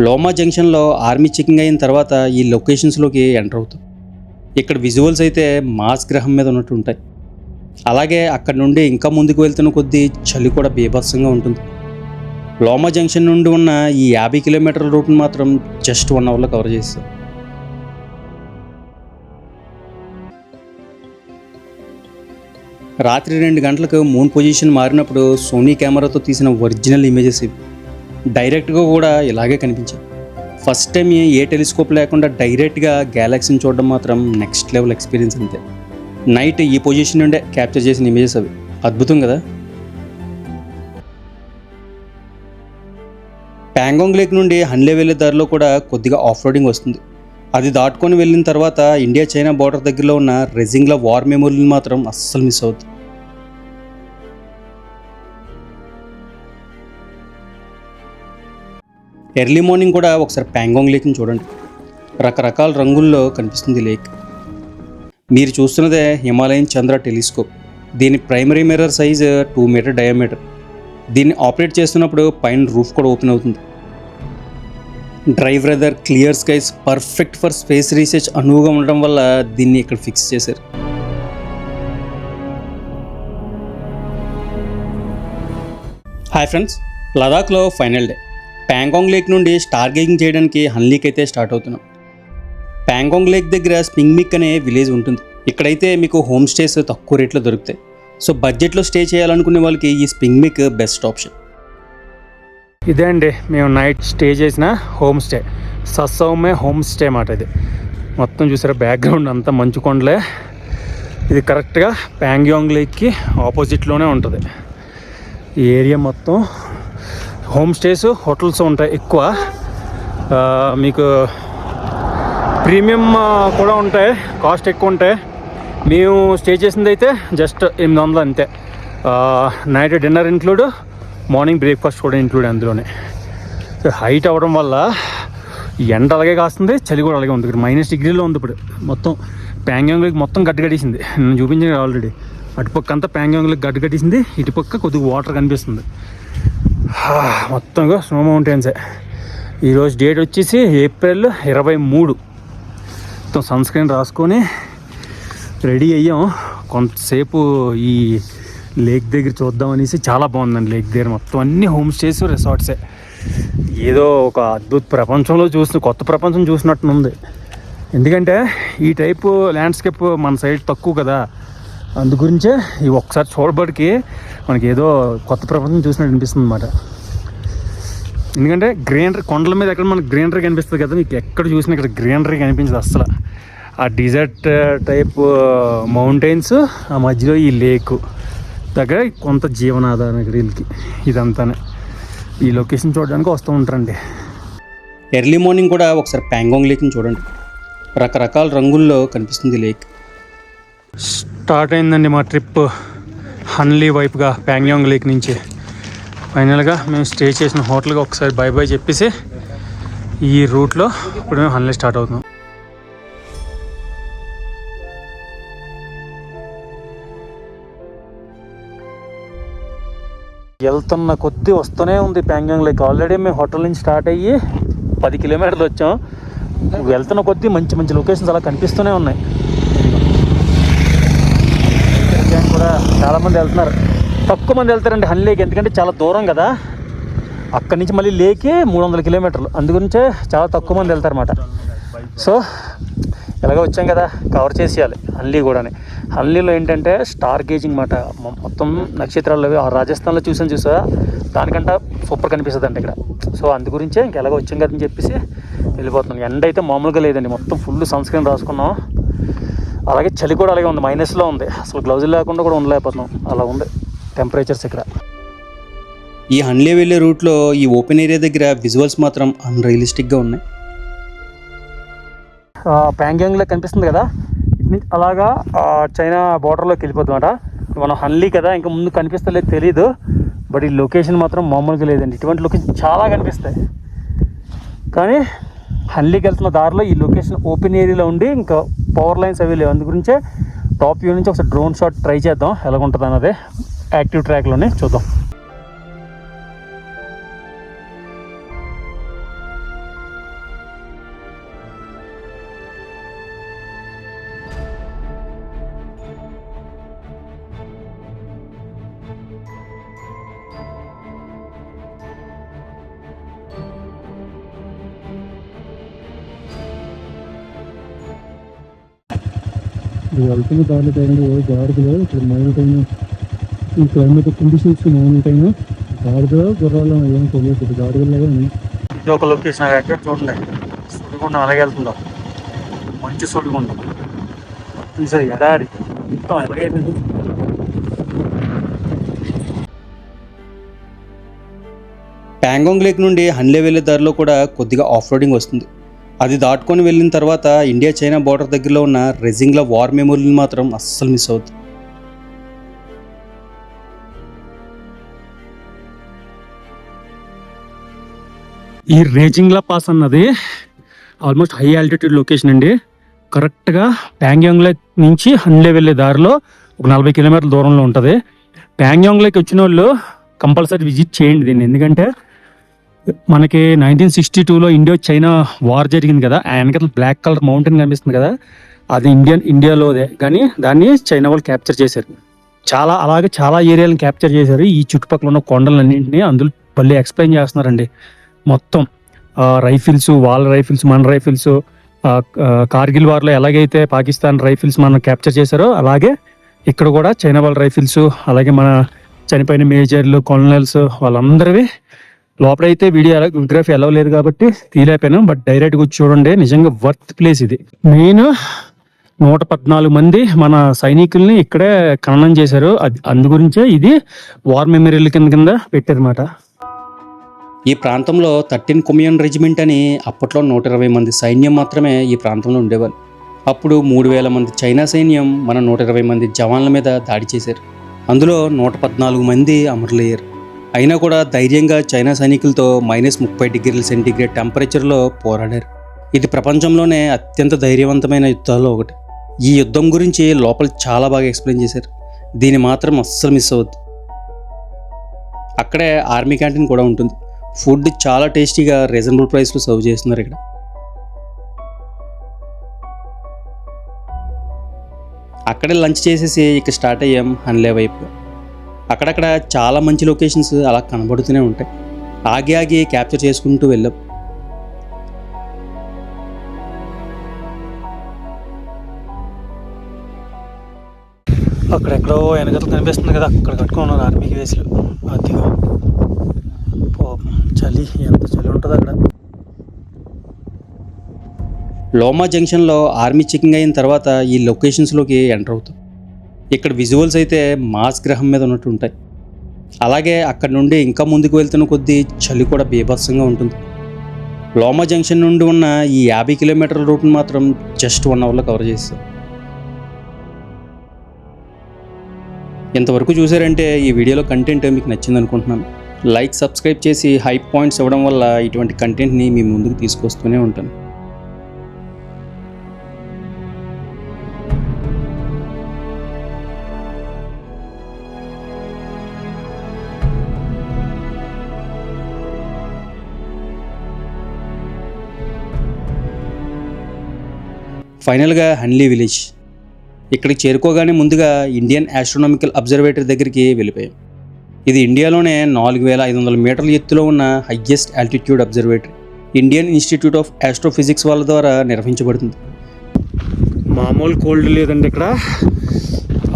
Loma జంక్షన్లో army checking అయిన తర్వాత ఈ లొకేషన్స్లోకి ఎంటర్ అవుతాం. ఇక్కడ విజువల్స్ అయితే మార్స్ గ్రహం మీద ఉన్నట్టు ఉంటాయి. అలాగే అక్కడ నుండి ఇంకా ముందుకు వెళ్తున్న కొద్దీ చలి కూడా బీభత్సంగా ఉంటుంది. లోమా జంక్షన్ నుండి ఉన్న ఈ 50 కిలోమీటర్ల రూట్ని మాత్రం జస్ట్ 1 అవర్లో కవర్ చేస్తాం. రాత్రి 2 గంటలకు మూన్ పొజిషన్ మారినప్పుడు సోనీ కెమెరాతో తీసిన ఒరిజినల్ ఇమేజెస్ ఇవి. డైరెక్ట్గా కూడా ఇలాగే కనిపించాయి. ఫస్ట్ టైం ఏ టెలిస్కోప్ లేకుండా డైరెక్ట్గా గ్యాలక్సీని చూడడం మాత్రం నెక్స్ట్ లెవెల్ ఎక్స్పీరియన్స్ అంతే. నైట్ ఈ పొజిషన్ నుండే క్యాప్చర్ చేసిన ఇమేజెస్ అవి. అద్భుతం కదా. ప్యాంగాంగ్ లేక్ నుండి హన్లే వెళ్ళే దారిలో కూడా కొద్దిగా ఆఫ్ రోడింగ్ వస్తుంది. అది దాటుకొని వెళ్ళిన తర్వాత ఇండియా చైనా బార్డర్ దగ్గరలో ఉన్న రెజింగ్లా వార్ మెమోరియల్ మాత్రం అస్సలు మిస్ అవుతుంది. ఎర్లీ మార్నింగ్ కూడా ఒకసారి ప్యాంగాంగ్ లేక్ని చూడండి. రకరకాల రంగుల్లో కనిపిస్తుంది లేక్. మీరు చూస్తున్నదే హిమాలయన్ చంద్ర టెలిస్కోప్. దీని primary mirror size 2 metre diameter. దీన్ని ఆపరేట్ చేస్తున్నప్పుడు పైన రూఫ్ కూడా ఓపెన్ అవుతుంది. Dry weather, clear skies, perfect for space research అనువుగా ఉండడం వల్ల దీన్ని ఇక్కడ ఫిక్స్ చేశారు. హాయ్ ఫ్రెండ్స్, లదాఖ్లో ఫైనల్ డే. ప్యాంగాంగ్ లేక్ నుండి స్టార్ గేజింగ్ చేయడానికి హన్లీకి అయితే స్టార్ట్ అవుతున్నాం. ప్యాంగాంగ్ లేక్ దగ్గర స్పింగ్మిక్ అనే విలేజ్ ఉంటుంది. ఇక్కడైతే మీకు హోమ్ స్టేస్ తక్కువ రేట్లో దొరుకుతాయి. సో బడ్జెట్లో స్టే చేయాలనుకునే వాళ్ళకి ఈ స్పింగ్మిక్ బెస్ట్ ఆప్షన్. ఇదే అండి మేము నైట్ స్టే చేసిన హోమ్ స్టే, సస్సౌమే హోమ్ స్టే మాట. ఇది మొత్తం చూసారా, బ్యాక్గ్రౌండ్ అంతా మంచు కొండలే. ఇది కరెక్ట్గా ప్యాంగాంగ్ లేక్కి ఆపోజిట్లోనే ఉంటుంది. ఈ ఏరియా మొత్తం హోమ్ స్టేస్, హోటల్స్ ఉంటాయి ఎక్కువ. మీకు ప్రీమియం కూడా ఉంటాయి, కాస్ట్ ఎక్కువ ఉంటాయి. మేము స్టే చేసింది అయితే జస్ట్ 800 అంతే. Night dinner include, morning breakfast కూడా ఇంక్లూడ్ అందులోనే. హైట్ అవ్వడం వల్ల ఎండ అలాగే కాస్తుంది, చలి కూడా అలాగే ఉంది. ఇక్కడ -డిగ్రీలో ఉంది ఇప్పుడు. మొత్తం ప్యాంగాంగ్లోకి మొత్తం గడ్డగట్టేసింది. నేను చూపించాను ఆల్రెడీ. అటుపక్క అంతా ప్యాంగాంగ్లోకి గడ్డగట్టేసింది, ఇటుపక్క కొద్దిగా వాటర్ కనిపిస్తుంది. మొత్తంగా స్నో మౌంటైన్సే. ఈరోజు డేట్ వచ్చేసి ఏప్రిల్ 23. మొత్తం సన్ స్క్రీన్ రాసుకొని రెడీ అయ్యాం. కొంతసేపు ఈ లేక్ దగ్గర చూద్దామనేసి. చాలా బాగుందండి లేక్ దగ్గర. మొత్తం అన్ని హోమ్ స్టేస్, రిసార్ట్సే. ఏదో ఒక అద్భుత ప్రపంచంలో కొత్త ప్రపంచం చూసినట్టుంది. ఎందుకంటే ఈ టైపు ల్యాండ్స్కేప్ మన సైడ్ తక్కువ కదా. అందుగురించే ఈ ఒక్కసారి చూడబడికి మనకి ఏదో కొత్త ప్రపంచం చూసినట్టు అనిపిస్తుంది అన్నమాట. ఎందుకంటే గ్రీనరీ, కొండల మీద ఎక్కడ మనకు గ్రీనరీ కనిపిస్తుంది కదా, మీకు ఎక్కడ చూసినా ఇక్కడ గ్రీనరీ కనిపించదు అసలు. ఆ డిజర్ట్ టైప్ మౌంటైన్స్, ఆ మధ్యలో ఈ లేకు దగ్గర కొంత జీవనాధారం వీళ్ళకి. ఇదంతానే ఈ లొకేషన్ చూడడానికి వస్తూ ఉంటారండి. ఎర్లీ మార్నింగ్ కూడా ఒకసారి ప్యాంగాంగ్ లేక్ని చూడండి. రకరకాల రంగుల్లో కనిపిస్తుంది లేక్. స్టార్ట్ అయిందండి మా ట్రిప్ హన్లీ వైపుగా ప్యాంగాంగ్ లేక్ నుంచి. ఫైనల్గా మేము స్టే చేసిన హోటల్గా ఒకసారి బై బై చెప్పేసి ఈ రూట్లో ఇప్పుడు మేము హన్లీ స్టార్ట్ అవుతున్నాం. వెళ్తున్న కొద్దీ వస్తూనే ఉంది ప్యాంగాంగ్ లేక్. ఆల్రెడీ మేము హోటల్ నుంచి స్టార్ట్ అయ్యి 10 కిలోమీటర్లు వచ్చాం. వెళ్తున్న కొద్దీ మంచి మంచి లొకేషన్స్ అలా కనిపిస్తూనే ఉన్నాయి. కూడా చాలామంది వెళ్తున్నారు. తక్కువ మంది వెళ్తారండి హన్లీకి, ఎందుకంటే చాలా దూరం కదా. అక్కడి నుంచి మళ్ళీ లేకి 300 కిలోమీటర్లు. అందుగురించే చాలా తక్కువ మంది వెళ్తారన్నమాట. సో ఎలాగో వచ్చాం కదా, కవర్ చేసేయాలి హన్లీ కూడా. హన్లీలో ఏంటంటే స్టార్ గేజింగ్ మాట. మొత్తం నక్షత్రాలు రాజస్థాన్లో చూసా దానికంటే సూపర్ కనిపిస్తుంది అండి ఇక్కడ. సో అందు గురించే ఇంకెలాగో వచ్చాం కదా అని చెప్పేసి వెళ్ళిపోతున్నాం. ఎండ అయితే మామూలుగా లేదండి, మొత్తం ఫుల్ సన్ స్క్రీన్ రాసుకున్నాం. అలాగే చలి కూడా అలాగే ఉంది, -లో ఉంది. అసలు గ్లౌజులు లేకుండా కూడా ఉండలేకపోతున్నాం, అలా ఉంది టెంపరేచర్స్ ఇక్కడ. ఈ హన్లీ వెళ్ళే రూట్లో ఈ ఓపెన్ ఏరియా దగ్గర విజువల్స్ మాత్రం అన్రియలిస్టిక్గా ఉన్నాయి. ప్యాంగాంగ్లో కనిపిస్తుంది కదా, అలాగా చైనా బార్డర్లోకి వెళ్ళిపోతుందన్నమాట. మనం హన్లీ కదా, ఇంకా ముందు కనిపిస్తలేదు తెలీదు. బట్ ఈ లొకేషన్ మాత్రం మామూలుగా లేదండి. ఇటువంటి లొకేషన్ చాలా కనిపిస్తాయి. కానీ హన్లీకి వెళ్తున్న దారిలో ఈ లొకేషన్ ఓపెన్ ఏరియాలో ఉండి ఇంకా పవర్ లైన్స్ అవి లేవు. అందు గురించే టాప్ వ్యూ నుంచి ఒకసారి డ్రోన్ షాట్ ట్రై చేద్దాం ఎలా ఉంటుంది అన్నది. యాక్టివ్ ట్రాక్లోనే చూద్దాం. వెళ్తున్న దారి టైంలో గాడిదలో ఇక్కడ మౌనటైన ఈ క్లైమేట్ కండిషన్స్ మౌనటైన గాడిద గుర్రాలు ఏం తెలియదు గాడిదలాగా ఉన్నాయి. ఇది ఒక లొకేషన్ ఎక్కడ చూడండి, సుడిగుండం అలాగే వెళ్తుందో, మంచి సుడిగుండం చూసారు ఎడారి మొత్తం ఎలాగైపోయింది. ప్యాంగాంగ్ లేక్ నుండి హన్లే వెళ్ళే దారిలో కూడా కొద్దిగా ఆఫ్ రోడింగ్ వస్తుంది. అది దాటుకొని వెళ్ళిన తర్వాత ఇండియా చైనా బార్డర్ దగ్గరలో ఉన్న రెజింగ్లా వార్ మెమోరియల్ మాత్రం అస్సలు మిస్ అవుతుంది. ఈ రేజింగ్లా పాస్ అన్నది ఆల్మోస్ట్ హై ఆల్టిట్యూడ్ లొకేషన్ అండి. కరెక్ట్గా ప్యాంగాంగ్ లేక్ నుంచి హన్లే వెళ్ళే దారిలో ఒక 40 కిలోమీటర్ల దూరంలో ఉంటుంది. ప్యాంగాంగ్ లేక్ వచ్చిన వాళ్ళు కంపల్సరీ విజిట్ చేయండి దీన్ని, ఎందుకంటే మనకి 1962లో ఇండియా చైనా వార్ జరిగింది కదా, ఆ వెనకాల బ్లాక్ కలర్ మౌంటైన్ కనిపిస్తుంది కదా, అది ఇండియాలోదే, కానీ దాన్ని చైనా వాళ్ళు క్యాప్చర్ చేశారు. అలాగే చాలా ఏరియాలను క్యాప్చర్ చేశారు. ఈ చుట్టుపక్కల ఉన్న కొండలన్నింటినీ అందులో మళ్ళీ ఎక్స్ప్లెయిన్ చేస్తున్నారండి. మొత్తం రైఫిల్స్, వాళ్ళ రైఫిల్స్, మన రైఫిల్స్, కార్గిల్ వార్లో ఎలాగైతే పాకిస్తాన్ రైఫిల్స్ మనం క్యాప్చర్ చేశారో అలాగే ఇక్కడ కూడా చైనా వాళ్ళ రైఫిల్స్, అలాగే మన చనిపోయిన మేజర్లు, కొలనల్స్ వాళ్ళందరివి లోపలైతే వీడియోగ్రఫీ ఎలా లేదు కాబట్టి తీయలేకపోయాను, బట్ డైరెక్ట్గా వచ్చి చూడండి, నిజంగా వర్త్ ప్లేస్ ఇది. మెయిన్ 114 మంది మన సైనికుల్ని ఇక్కడే ఖననం చేశారు. అందు గురించే ఇది వార్ మెమోరియల్ కింద పెట్టారన్నమాట. ఈ ప్రాంతంలో 13 కొమియన్ రెజిమెంట్ అని అప్పట్లో 120 మంది సైన్యం మాత్రమే ఈ ప్రాంతంలో ఉండేవాళ్ళు. అప్పుడు 3000 మంది చైనా సైన్యం మన 120 మంది జవాన్ల మీద దాడి చేశారు. అందులో 114 మంది అమరులయ్యారు. అయినా కూడా ధైర్యంగా చైనా సైనికులతో -30 డిగ్రీల సెంటీగ్రేడ్ టెంపరేచర్లో పోరాడారు. ఇది ప్రపంచంలోనే అత్యంత ధైర్యవంతమైన యుద్ధాల్లో ఒకటి. ఈ యుద్ధం గురించి లోపల చాలా బాగా ఎక్స్ప్లెయిన్ చేశారు. దీన్ని మాత్రం అస్సలు మిస్ అవ్వద్దు. అక్కడే ఆర్మీ క్యాంటీన్ కూడా ఉంటుంది. ఫుడ్ చాలా టేస్టీగా రీజనబుల్ ప్రైస్లో సర్వ్ చేస్తున్నారు ఇక్కడ. అక్కడే లంచ్ చేసేసి ఇక స్టార్ట్ అయ్యాం హన్లే వైపు. అక్కడక్కడ చాలా మంచి లొకేషన్స్ అలా కనబడుతూనే ఉంటాయి. ఆగి క్యాప్చర్ చేసుకుంటూ వెళ్ళాం. అక్కడెక్కడో వెనకలు కనిపిస్తుంది కదా, అక్కడ కట్టుకున్నారు ఆర్మీకి వేసులు. అదిగో చలి, ఎంత చలి ఉంటుంది అక్కడ. లోమా జంక్షన్లో ఆర్మీ చెకింగ్ అయిన తర్వాత ఈ లొకేషన్స్లోకి ఎంటర్ అవుతాం. ఇక్కడ విజువల్స్ అయితే మార్స్ గ్రహం మీద ఉన్నట్టు ఉంటాయి. అలాగే అక్కడ నుండి ఇంకా ముందుకు వెళ్తున్న కొద్దీ చలి కూడా బీభత్సంగా ఉంటుంది. లోమా జంక్షన్ నుండి ఉన్న ఈ 50 కిలోమీటర్ల రూట్ని మాత్రం జస్ట్ 1 అవర్లో కవర్ చేస్తాం. ఇంతవరకు చూసారంటే ఈ వీడియోలో కంటెంట్ మీకు నచ్చింది అనుకుంటున్నాను. లైక్, సబ్స్క్రైబ్ చేసి హైప్ పాయింట్స్ ఇవ్వడం వల్ల ఇటువంటి కంటెంట్ని మీ ముందుకు తీసుకొస్తూనే ఉంటాను. ఫైనల్గా హన్లీ విలేజ్. ఇక్కడికి చేరుకోగానే ముందుగా ఇండియన్ ఆస్ట్రోనామికల్ అబ్జర్వేటరీ దగ్గరికి వెళ్ళిపోయాం. ఇది ఇండియాలోనే 4500 మీటర్ల ఎత్తులో ఉన్న highest altitude observatory. Indian institute of astrophysics వాళ్ళ ద్వారా నిర్వహించబడుతుంది. మామూలు కోల్డ్ లేదండి ఇక్కడ.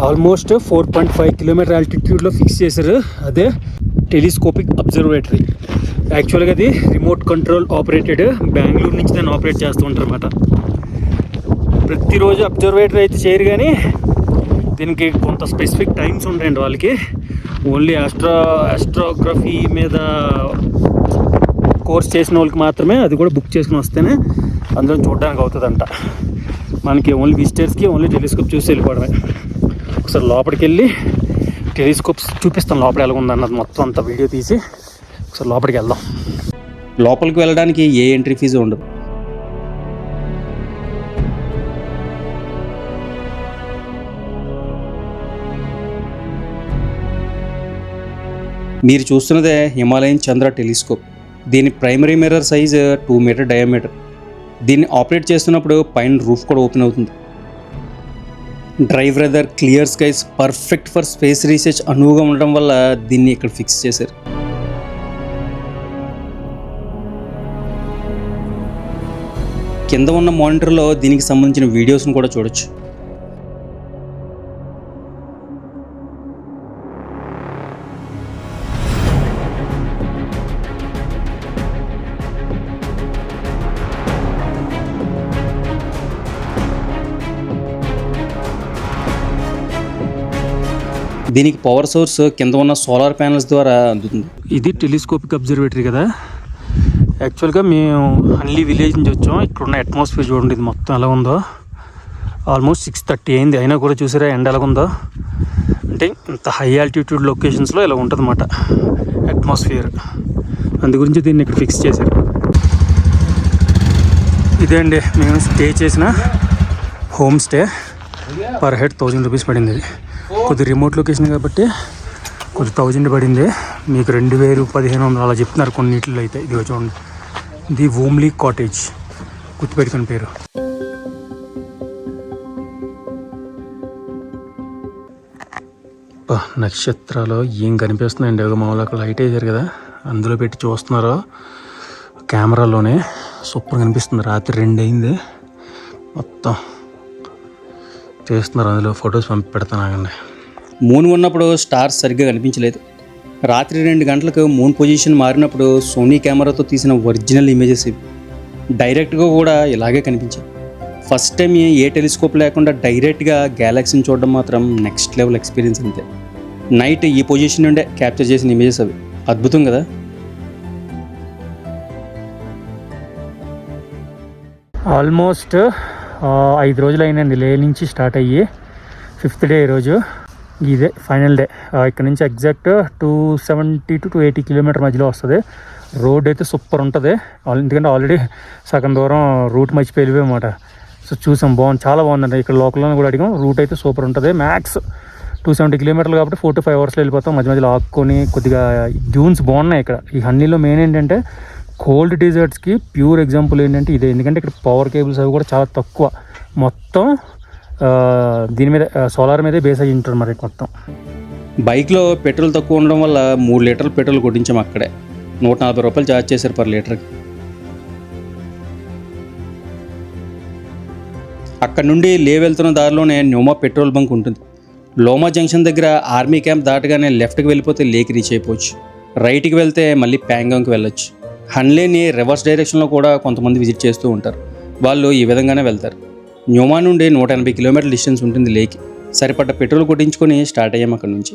ఆల్మోస్ట్ 4.5 కిలోమీటర్ ఆల్టిట్యూడ్లో ఫిక్స్ చేశారు. అదే టెలిస్కోపిక్ అబ్జర్వేటరీ. యాక్చువల్గా అది రిమోట్ కంట్రోల్ ఆపరేటెడ్. బెంగళూరు నుంచి దాన్ని ఆపరేట్ చేస్తూ ఉంటారు అన్నమాట. ప్రతిరోజు అబ్జర్వేటరీ అయితే చేయరు, కానీ దీనికి కొంత స్పెసిఫిక్ టైమ్స్ ఉంటాయండి వాళ్ళకి. ఓన్లీ ఆస్ట్రోగ్రఫీ మీద కోర్స్ చేసిన వాళ్ళకి మాత్రమే, అది కూడా బుక్ చేసుకుని వస్తేనే అందులో చూడడానికి అవుతుందంట. మనకి ఓన్లీ విజిటర్స్కి ఓన్లీ టెలిస్కోప్ చూసి వెళ్ళిపోవడమే. ఒకసారి లోపలికి వెళ్ళి టెలిస్కోప్స్ చూపిస్తాం లోపల ఎలా ఉందన్నది మొత్తం అంతా వీడియో తీసి ఒకసారి లోపలికి వెళ్దాం. లోపలికి వెళ్ళడానికి ఏ ఎంట్రీ ఫీజు ఉండదు. మీరు చూస్తున్నదే హిమాలయన్ చంద్ర టెలిస్కోప్. దీని primary mirror size 2 metre diameter. దీన్ని ఆపరేట్ చేస్తున్నప్పుడు పైన రూఫ్ కూడా ఓపెన్ అవుతుంది. Dry weather, clear skies, perfect for space research అనువుగా ఉండడం వల్ల దీన్ని ఇక్కడ ఫిక్స్ చేశారు. కింద ఉన్న మానిటర్లో దీనికి సంబంధించిన వీడియోస్ను కూడా చూడొచ్చు. దీనికి పవర్ సోర్స్ కింద ఉన్న సోలార్ ప్యానల్స్ ద్వారా అందుతుంది. ఇది టెలిస్కోపిక్ అబ్జర్వేటరీ కదా. యాక్చువల్గా మేము హన్లీ విలేజ్ నుంచి వచ్చాం. ఇక్కడ ఉన్న అట్మాస్ఫియర్ చూడండి, ఇది మొత్తం ఎలా ఉందో. ఆల్మోస్ట్ 6:30 అయింది, అయినా కూడా చూసారా ఎండ ఎలాగుందో. అంటే ఇంత హై ఆల్టిట్యూడ్ లొకేషన్స్లో ఇలా ఉంటుంది అన్నమాట అట్మాస్ఫియర్. అందు గురించి దీన్ని ఇక్కడ ఫిక్స్ చేశారు. ఇదే అండి మేము స్టే చేసిన home stay. Per head 1000 rupees పడింది. ఇది కొద్ది రిమోట్ లొకేషన్ కాబట్టి కొద్ది 1000 పడింది. మీకు 2000, 1500 అలా చెప్తున్నారు కొన్నిట్లో అయితే. ఇదిగో చూడండి, ది వూమ్లీ కాటేజ్, గుర్తుపెట్టుకుని పేరు. నక్షత్రాలు ఏం కనిపిస్తున్నాయండి. మామూలు అక్కడ లైట్ వేసారు కదా, అందులో పెట్టి చూస్తున్నారు కెమెరాలోనే. సూపర్ కనిపిస్తుంది. రాత్రి 2 అయింది, మొత్తం చేస్తున్నారు. అందులో ఫొటోస్ పెడతానండి. మూన్ ఉన్నప్పుడు స్టార్స్ సరిగ్గా కనిపించలేదు. రాత్రి 2 గంటలకు మూన్ పొజిషన్ మారినప్పుడు సోనీ కెమెరాతో తీసిన ఒరిజినల్ ఇమేజెస్ ఇవి. డైరెక్ట్గా కూడా ఇలాగే కనిపించాయి. ఫస్ట్ టైం ఏ టెలిస్కోప్ లేకుండా డైరెక్ట్గా గ్యాలక్సీని చూడడం మాత్రం నెక్స్ట్ లెవెల్ ఎక్స్పీరియన్స్ అంతే. నైట్ ఈ పొజిషన్ నుండే క్యాప్చర్ చేసిన ఇమేజెస్ అవి. అద్భుతం కదా. ఆల్మోస్ట్ 5 రోజులు అయిందండి లే నుంచి స్టార్ట్ అయ్యి. 5th డే ఈరోజు. ఇదే ఫైనల్ డే. ఇక్కడ నుంచి ఎగ్జాక్ట్ 270 to 280 కిలోమీటర్ మధ్యలో వస్తుంది. రోడ్ అయితే సూపర్ ఉంటుంది. ఎందుకంటే ఆల్రెడీ సగం దూరం రూట్ మర్చిపోయి వెళ్ళిపోయామాట. సో చూసాం, బాగుంది, చాలా బాగుందండి. ఇక్కడ లోకల్లో కూడా అడిగాం, రూట్ అయితే సూపర్ ఉంటుంది. మ్యాక్స్ 270 కిలోమీటర్లు కాబట్టి 4 to 5 అవర్స్లో వెళ్ళిపోతాం. మధ్య మధ్యలో ఆక్కొని కొద్దిగా డ్యూన్స్ బాగున్నాయి ఇక్కడ. ఈ హన్నీలో మెయిన్ ఏంటంటే కోల్డ్ డెజర్ట్స్కి ప్యూర్ ఎగ్జాంపుల్ ఏంటంటే ఇదే. ఎందుకంటే ఇక్కడ పవర్ కేబుల్స్ అవి కూడా చాలా తక్కువ. మొత్తం దీని మీద సోలార్ మీదే బేస్ అయ్యి ఉంటారు మరి మొత్తం. బైక్లో పెట్రోల్ తక్కువ ఉండడం వల్ల 3 లీటర్లు పెట్రోల్ కొట్టించాం అక్కడే. 140 రూపాయలు ఛార్జ్ చేశారు పర్ లీటర్కి. అక్కడ నుండి లే వెళ్తున్న దారిలోనే న్యూమా పెట్రోల్ బంక్ ఉంటుంది. లోమా జంక్షన్ దగ్గర ఆర్మీ క్యాంప్ దాటగానే లెఫ్ట్కి వెళ్ళిపోతే లేక్ రీచ్ అయిపోవచ్చు. రైట్కి వెళ్తే మళ్ళీ ప్యాంగాంగ్కి వెళ్ళొచ్చు. హన్లేని రివర్స్ డైరెక్షన్లో కూడా కొంతమంది విజిట్ చేస్తూ ఉంటారు. వాళ్ళు ఈ విధంగానే వెళ్తారు. న్యూమా నుండి 180 కిలోమీటర్ల డిస్టెన్స్ ఉంటుంది లేక్. సరిపడ్డ పెట్రోల్ కొట్టించుకొని స్టార్ట్ అయ్యాం అక్కడ నుంచి.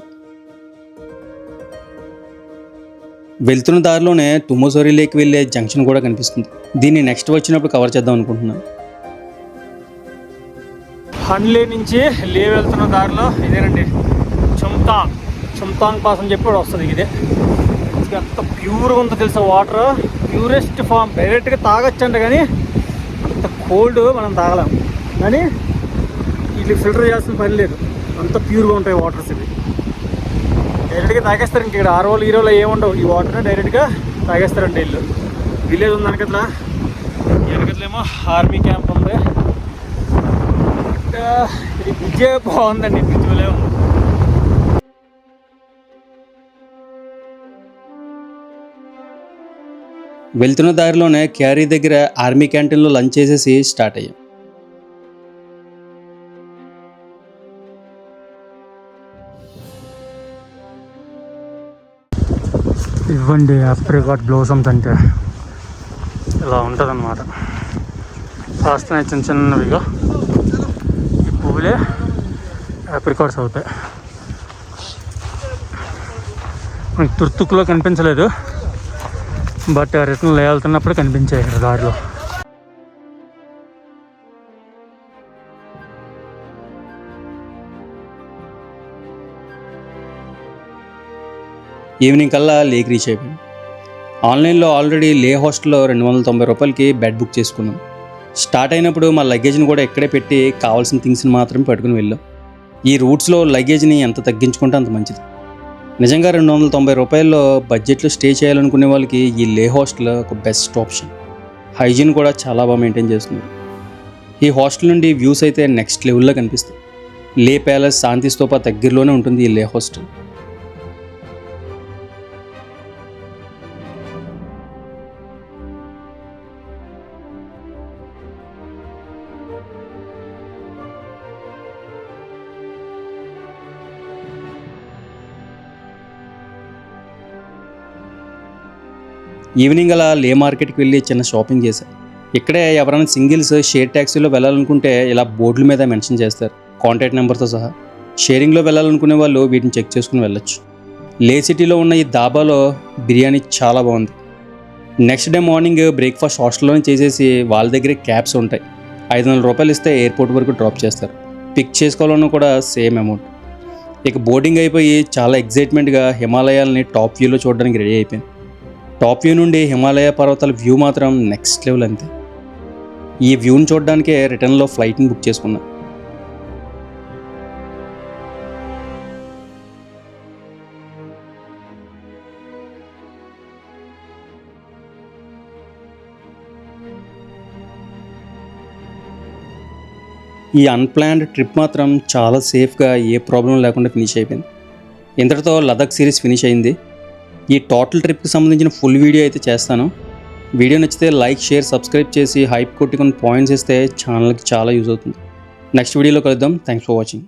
వెళ్తున్న దారిలోనే తుమ్మసోరి లేక్ వెళ్ళే జంక్షన్ కూడా కనిపిస్తుంది. దీన్ని నెక్స్ట్ వచ్చినప్పుడు కవర్ చేద్దాం అనుకుంటున్నాను. హన్లే నుంచి లే వెళ్తున్న దారిలో ఇదేనండి చుమ్తాంగ్ పాస్ అని చెప్పి కూడా వస్తుంది. ఇదే ఎంత ప్యూర్గా ఉందో తెలుసా వాటర్. Purest form. డైరెక్ట్గా తాగొచ్చంట కానీ అంత కోల్డ్ మనం తాగలేం. కానీ వీటికి ఫిల్టర్ చేయాల్సిన పని లేదు, అంత ప్యూర్గా ఉంటాయి వాటర్స్. ఇవి డైరెక్ట్గా తాగేస్తారు. ఇంక ఇక్కడ ఆర్ఓలు ఈరోలు ఏముండవు. ఈ వాటర్ని డైరెక్ట్గా తాగేస్తారంటే ఇల్లు. విలేజ్ ఉంది వెనకట్లా. వెనకట్లేమో ఆర్మీ క్యాంప్ ఉంది. ఇది బ్రిడ్జే బాగుందండి, బ్రిడ్జ్ వలే ఉంది. వెళ్తున్న దారిలోనే క్యారీ దగ్గర ఆర్మీ క్యాంటీన్లో లంచ్ చేసేసి స్టార్ట్ అయ్యాం. ఇవ్వండి అప్రికాట్ బ్లోసమ్స్ అంటే ఇలా ఉంటుంది అన్నమాట. కాస్తున్నాయి చిన్న చిన్నవిగా. ఈ పువ్వులే అప్రికాట్స్ అవుతాయి. మనకి తుర్తుకులో కనిపించలేదు, బట్ రిటర్న్ లేవెళ్తున్నప్పుడు కనిపించాయి ఇక్కడ దారిలో. ఈవినింగ్ కల్లా లేక్ రీచ్ అయిపోయాం. ఆన్లైన్లో ఆల్రెడీ లే హాస్టల్లో 290 రూపాయలకి బెడ్ బుక్ చేసుకున్నాం. స్టార్ట్ అయినప్పుడు మా లగేజ్ని కూడా ఇక్కడే పెట్టి కావాల్సిన థింగ్స్ని మాత్రమే పట్టుకుని వెళ్ళాం. ఈ రూట్స్లో లగేజ్ని ఎంత తగ్గించుకుంటే అంత మంచిది. నిజంగా 290 రూపాయల్లో బడ్జెట్లో స్టే చేయాలనుకునే వాళ్ళకి ఈ లే హాస్టల్ ఒక బెస్ట్ ఆప్షన్. హైజీన్ కూడా చాలా బాగా మెయింటైన్ చేస్తున్నారు. ఈ హాస్టల్ నుండి వ్యూస్ అయితే నెక్స్ట్ లెవెల్లో కనిపిస్తాయి. లే ప్యాలెస్, శాంతి స్తూప దగ్గరలోనే ఉంటుంది ఈ లే హాస్టల్. ఈవినింగ్ అలా లే మార్కెట్కి వెళ్ళి చిన్న షాపింగ్ చేశాను. ఇక్కడే ఎవరైనా సింగిల్స్ షేర్ ట్యాక్సీలో వెళ్ళాలనుకుంటే ఇలా బోర్డుల మీద మెన్షన్ చేస్తారు కాంటాక్ట్ నెంబర్తో సహా. షేరింగ్లో వెళ్ళాలనుకునే వాళ్ళు వీటిని చెక్ చేసుకుని వెళ్ళొచ్చు. లే సిటీలో ఉన్న ఈ దాబాలో బిర్యానీ చాలా బాగుంది. నెక్స్ట్ డే మార్నింగ్ బ్రేక్ఫాస్ట్ హాస్టల్లోనే చేసేసి వాళ్ళ దగ్గరే క్యాబ్స్ ఉంటాయి. 500 రూపాయలు ఇస్తే ఎయిర్పోర్ట్ వరకు డ్రాప్ చేస్తారు. పిక్ చేసుకోవాలన్నా కూడా సేమ్ అమౌంట్. ఇక బోర్డింగ్ అయిపోయి చాలా ఎగ్జైట్మెంట్గా హిమాలయాల్ని టాప్ వ్యూలో చూడడానికి రెడీ అయిపోయింది. టాప్ వ్యూ నుండి హిమాలయ పర్వతాల వ్యూ మాత్రం నెక్స్ట్ లెవెల్ అంతే. ఈ వ్యూని చూడడానికే రిటర్న్లో ఫ్లైట్ని బుక్ చేసుకున్నా. ఈ అన్ప్లాన్డ్ ట్రిప్ మాత్రం చాలా సేఫ్గా ఏ ప్రాబ్లం లేకుండా ఫినిష్ అయిపోయింది. ఇంతటితో లదాఖ్ సిరీస్ ఫినిష్ అయింది. ఈ టోటల్ ట్రిప్కి సంబంధించిన ఫుల్ వీడియో అయితే చేస్తాను. వీడియో నచ్చితే లైక్, షేర్, సబ్స్క్రైబ్ చేసి హైప్ కొట్టుకుని పాయింట్స్ ఇస్తే ఛానల్కి చాలా యూజ్ అవుతుంది. నెక్స్ట్ వీడియోలో కలుద్దాం. Thanks for watching.